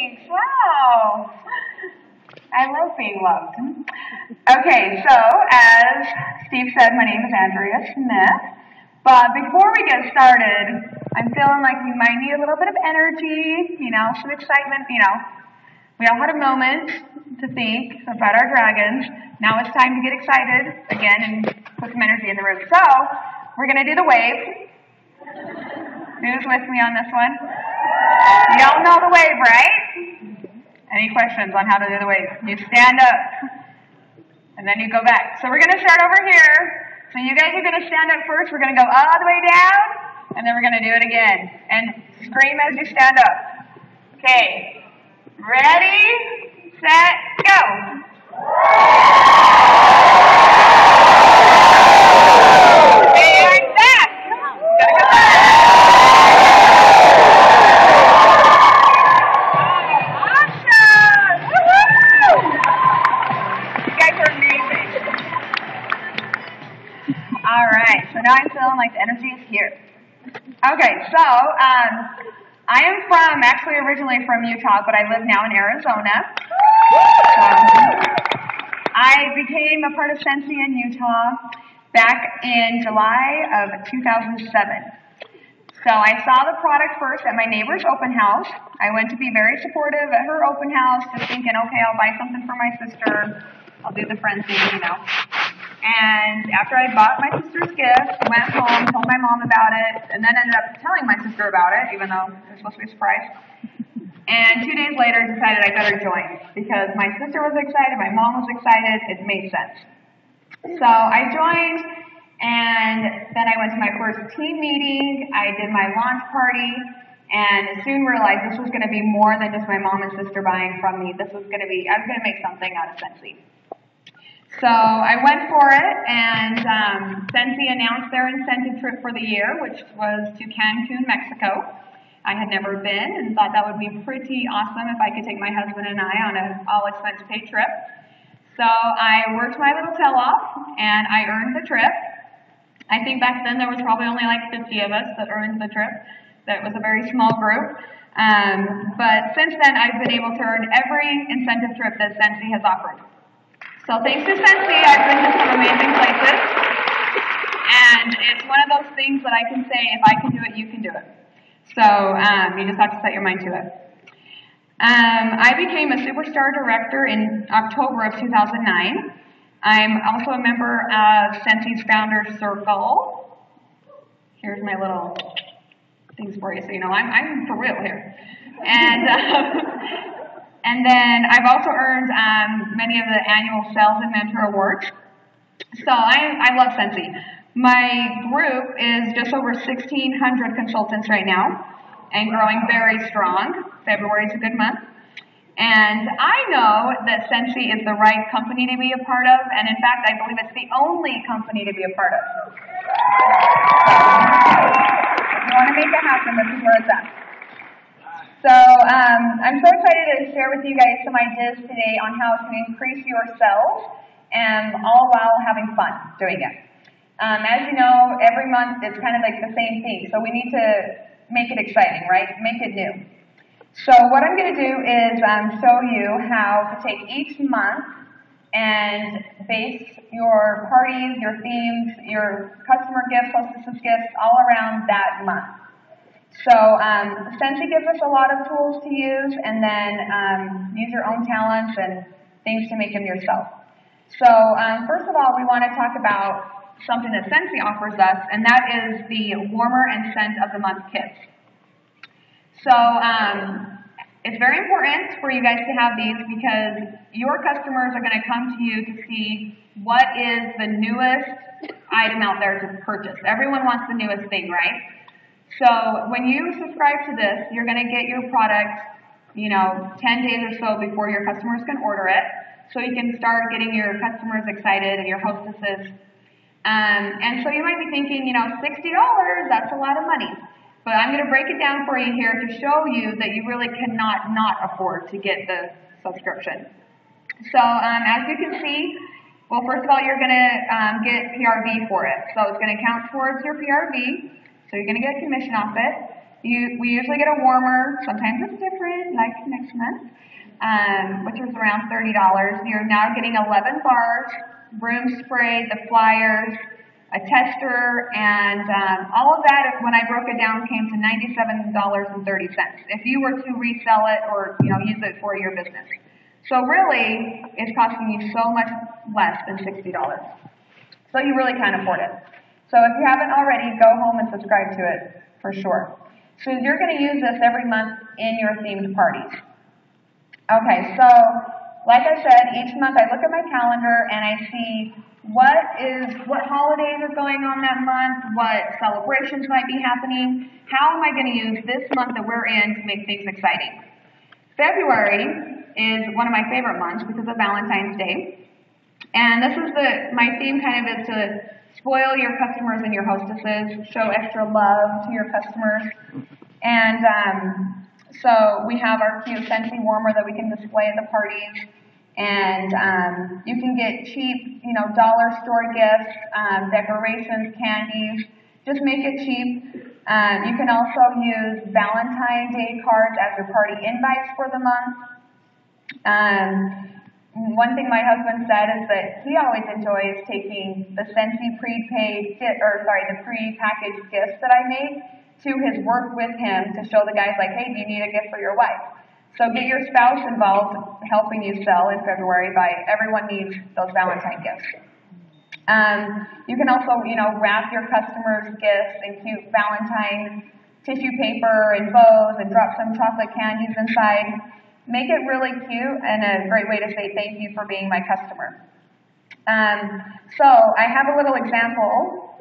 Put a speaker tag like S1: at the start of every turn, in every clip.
S1: Wow. I love being loved. Okay, so as Steve said, my name is Andrea Smith. But before we get started, I'm feeling like we might need a little bit of energy, some excitement, We all had a moment to think about our dragons. Now it's time to get excited again and put some energy in the room. So, we're going to do the wave. Who's with me on this one? Y'all know the wave, right? Any questions on how to do the wave? You stand up, and then you go back. So we're going to start over here. So you guys are going to stand up first. We're going to go all the way down, and then we're going to do it again. And scream as you stand up. Okay. Ready, set, go. And back. Gotta go back. All right, so now I'm feeling like the energy is here. Okay, so I am actually originally from Utah, but I live now in Arizona. I became a part of Sensi in Utah back in July of 2007. So I saw the product first at my neighbor's open house. I went to be very supportive at her open house, just thinking, okay, I'll buy something for my sister. I'll do the friend thing, And after I bought my sister's gift, went home, told my mom about it, and then ended up telling my sister about it, even though it was supposed to be a surprise. And 2 days later, decided I better join because my sister was excited, my mom was excited, it made sense. So I joined, and then I went to my first team meeting, I did my launch party, and soon realized this was going to be more than just my mom and sister buying from me. I was going to make something out of Sensi. So I went for it, and Sensi announced their incentive trip for the year, which was to Cancun, Mexico. I had never been and thought that would be pretty awesome if I could take my husband and I on an all-expense-paid trip. So I worked my little tail off, and I earned the trip. I think back then there was probably only like 50 of us that earned the trip. That was a very small group. But since then, I've been able to earn every incentive trip that Sensi has offered. So thanks to Sensi, I've been to some amazing places, and it's one of those things that I can say, if I can do it, you can do it. So you just have to set your mind to it. I became a Superstar Director in October of 2009. I'm also a member of Sensi's Founder Circle. Here's my little things for you, so you know I'm for real here. And then I've also earned many of the annual Sales and Mentor Awards. So I love Sensi. My group is just over 1,600 consultants right now and growing very strong. February is a good month. And I know that Sensi is the right company to be a part of, and in fact, I believe it's the only company to be a part of. If you want to make it happen, this is where it's at. So I'm so excited to share with you guys some ideas today on how to increase your sales, and all while having fun doing it. As you know, every month it's kind of like the same thing, so we need to make it exciting, right? Make it new. So what I'm going to do is show you how to take each month and base your parties, your themes, your customer gifts, hostesses gifts, all around that month. So Sensi gives us a lot of tools to use, and then use your own talents and things to make them yourself. So first of all, we want to talk about something that Sensi offers us, and that is the Warmer and Scent of the Month kits. So it's very important for you guys to have these because your customers are going to come to you to see what is the newest item out there to purchase. Everyone wants the newest thing, right? So when you subscribe to this, you're going to get your product, 10 days or so before your customers can order it. So you can start getting your customers excited and your hostesses. And so you might be thinking, $60, that's a lot of money. But I'm going to break it down for you here to show you that you really cannot not afford to get the subscription. So as you can see, well, first of all, you're going to get PRV for it. So it's going to count towards your PRV. So you're going to get a commission off it. We usually get a warmer. Sometimes it's different, like next month, which is around $30. You're now getting 11 bars, room spray, the flyers, a tester, and all of that, when I broke it down, came to $97.30 if you were to resell it or use it for your business. So really, it's costing you so much less than $60. So you really can afford it. So if you haven't already, go home and subscribe to it for sure. So you're going to use this every month in your themed parties. Okay, so like I said, each month I look at my calendar and I see what holidays are going on that month, what celebrations might be happening, how am I going to use this month that we're in to make things exciting. February is one of my favorite months because of Valentine's Day. And this is my theme kind of is to spoil your customers and your hostesses, show extra love to your customers. And so we have our cute Scentsy warmer that we can display at the parties. And you can get cheap, dollar store gifts, decorations, candies. Just make it cheap. You can also use Valentine's Day cards as your party invites for the month. One thing my husband said is that he always enjoys taking the Scentsy the pre-packaged gifts that I make to his work with him to show the guys like, hey, do you need a gift for your wife? So get your spouse involved helping you sell in February everyone needs those Valentine gifts. You can also, wrap your customers' gifts in cute Valentine tissue paper and bows and drop some chocolate candies inside. Make it really cute and a great way to say thank you for being my customer. So I have a little example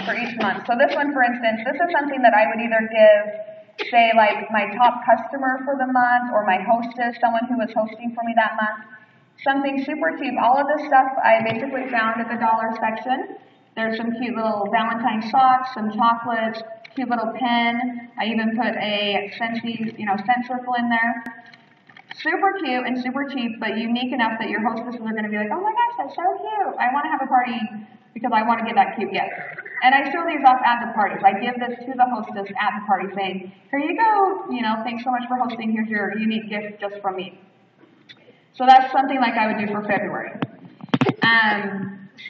S1: for each month. So this one, for instance, this is something that I would either give, say, like my top customer for the month or my hostess, someone who was hosting for me that month. Something super cheap. All of this stuff I basically found at the dollar section. There's some cute little Valentine socks, some chocolates, cute little pen. I even put a Scentsy, scent circle in there. Super cute and super cheap, but unique enough that your hostesses are going to be like, oh my gosh, that's so cute. I want to have a party because I want to give that cute gift. And I show these off at the parties. I give this to the hostess at the party saying, here you go. Thanks so much for hosting. Here's your unique gift just from me. So that's something like I would do for February.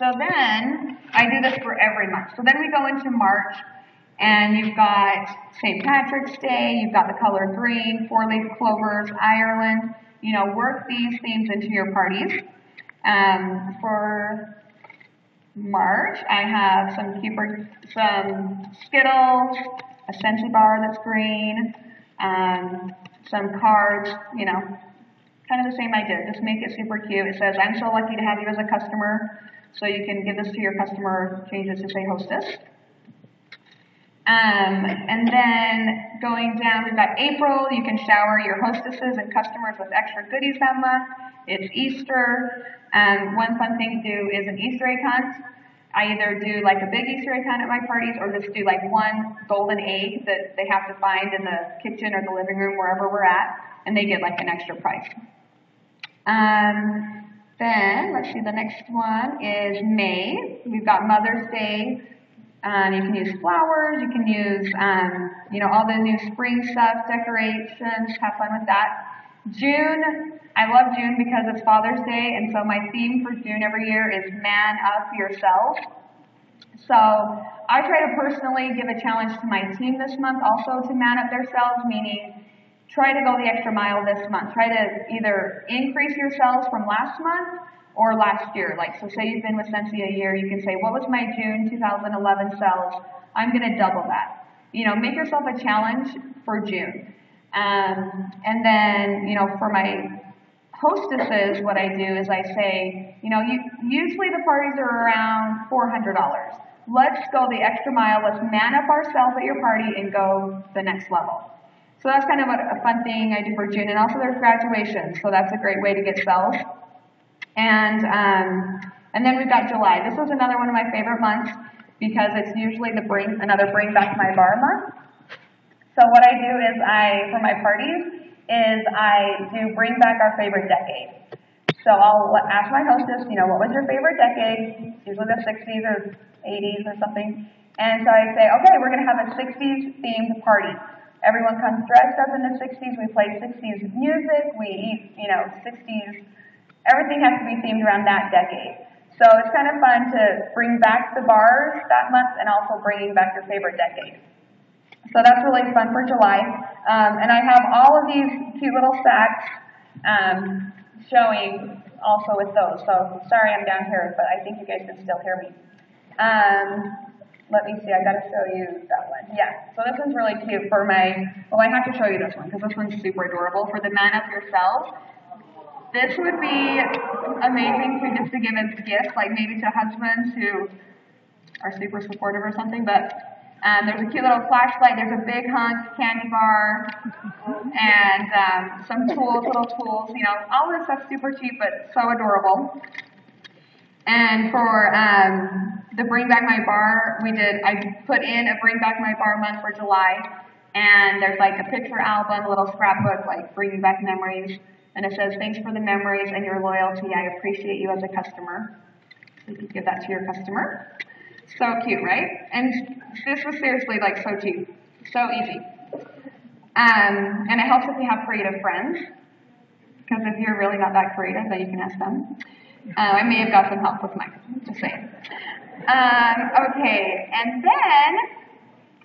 S1: So then I do this for every month. So then we go into March, and you've got St. Patrick's Day, you've got the color green, four-leaf clovers, Ireland. Work these themes into your parties. For March, I have some Skittles, a Scentsy bar that's green, some cards, kind of the same idea. Just make it super cute. It says, I'm so lucky to have you as a customer. So you can give this to your customer, change it to say hostess. And then going down, we've got April. You can shower your hostesses and customers with extra goodies that month. It's Easter. One fun thing to do is an Easter egg hunt. I either do like a big Easter egg hunt at my parties or just do like one golden egg that they have to find in the kitchen or the living room, wherever we're at, and they get like an extra prize. Then, let's see, the next one is May. We've got Mother's Day. You can use flowers. You can use, all the new spring stuff, decorations. Have fun with that. June, I love June because it's Father's Day, and so my theme for June every year is Man Up Yourself. So I try to personally give a challenge to my team this month also to man up themselves, meaning try to go the extra mile this month. Try to either increase your sales from last month or last year. Like, so say you've been with Scentsy a year, you can say, what was my June 2011 sales? I'm going to double that. Make yourself a challenge for June. And then, for my hostesses, what I do is I say, usually the parties are around $400. Let's go the extra mile. Let's man up ourselves at your party and go the next level. So that's kind of a fun thing I do for June. And also there's graduation, so that's a great way to get sales. And then we've got July. This is another one of my favorite months because it's usually another bring back my bar month. So what I do is for my parties I do bring back our favorite decade. So I'll ask my hostess, what was your favorite decade? Usually the 60s or 80s or something. And so I say, okay, we're going to have a 60s themed party. Everyone comes dressed up in the 60s. We play 60s music. We eat, 60s. Everything has to be themed around that decade. So it's kind of fun to bring back the bars that month and also bringing back your favorite decade. So that's really fun for July. And I have all of these cute little sacks showing also with those. So sorry I'm down here, but I think you guys can still hear me. Let me see, I gotta show you that one. Yeah, so this one's really cute for I have to show you this one because this one's super adorable. For the man of yourself, this would be amazing just to give as gifts, like maybe to husbands who are super supportive or something, but there's a cute little flashlight, there's a big hunk candy bar, and some tools, little tools, all this stuff's super cheap, but so adorable. And for the Bring Back My Bar, I put in a Bring Back My Bar month for July, and there's like a picture album, a little scrapbook, like bringing back memories, and it says, thanks for the memories and your loyalty, I appreciate you as a customer. So you can give that to your customer. So cute, right? And this was seriously like so cheap, so easy. And it helps if you have creative friends, because if you're really not that creative, then you can ask them. I may have got some help with mine, just saying. Okay, and then,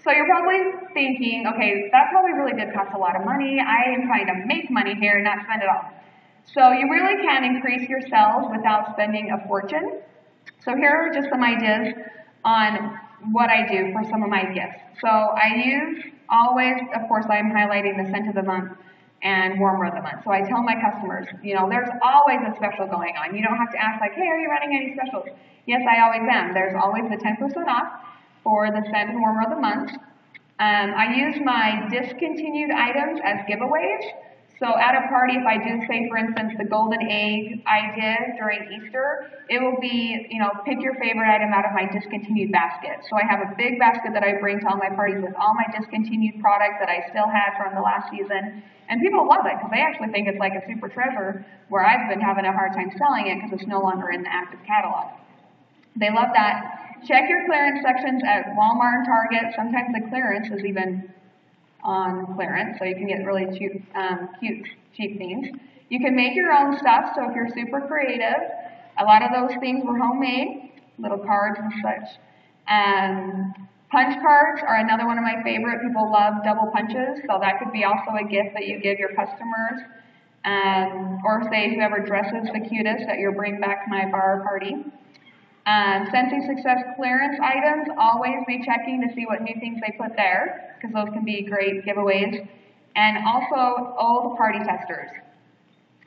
S1: so you're probably thinking, okay, that probably really did cost a lot of money. I am trying to make money here and not spend it all. So you really can increase your sales without spending a fortune. So here are just some ideas on what I do for some of my gifts. So I use always, of course, I'm highlighting the scent of the month and warmer of the month. So I tell my customers, there's always a special going on. You don't have to ask like, hey, are you running any specials? Yes, I always am. There's always the 10% off for the scent and warmer of the month. I use my discontinued items as giveaways. So at a party, if I do say, for instance, the golden egg I did during Easter, it will be, pick your favorite item out of my discontinued basket. So I have a big basket that I bring to all my parties with all my discontinued products that I still had from the last season. And people love it because they actually think it's like a super treasure where I've been having a hard time selling it because it's no longer in the active catalog. They love that. Check your clearance sections at Walmart and Target. Sometimes the clearance is even on clearance, so you can get really cute, cheap things. You can make your own stuff, so if you're super creative, a lot of those things were homemade, little cards and such. Punch cards are another one of my favorite. People love double punches, so that could be also a gift that you give your customers, or say whoever dresses the cutest at your Bring Back My Bar party. Scentsy Success clearance items, always be checking to see what new things they put there, because those can be great giveaways. And also old party testers.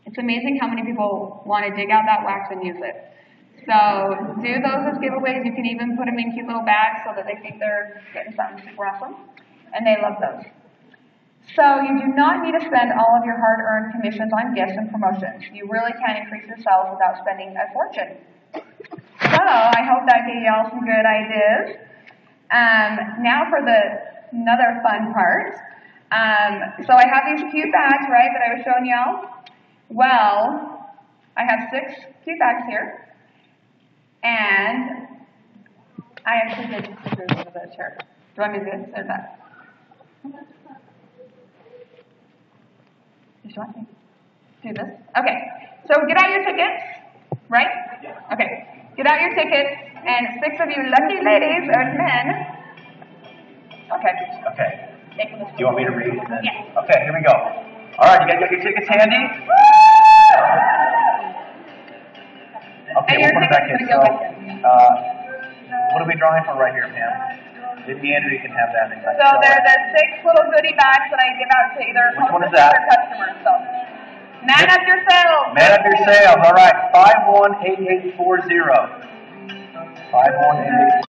S1: It's amazing how many people want to dig out that wax and use it. So do those as giveaways. You can even put them in cute little bags so that they think they're getting something super awesome. And they love those. So you do not need to spend all of your hard-earned commissions on gifts and promotions. You really can increase your sales without spending a fortune. So I hope that gave y'all some good ideas. Now for another fun part. So I have these cute bags, right, that I was showing y'all. Well, I have 6 cute bags here. And I actually did screw a little bit here. Do you want me to do this or that? You want me to do this? Okay. So get out your tickets, right? Okay. Get out your tickets, and 6 of you lucky ladies or men.
S2: Okay.
S1: Do
S2: you want me to read?
S1: Yes.
S2: Okay, here we go. All right, you guys got your tickets handy? Okay, we'll put it back in. So, what are we drawing for right here, Pam? Maybe Andrea can have that.
S1: So they're the 6 little goodie bags that I give out to either
S2: customers or
S1: customers. So, man up your sales.
S2: Man up your sales. All right, 518840. 518840.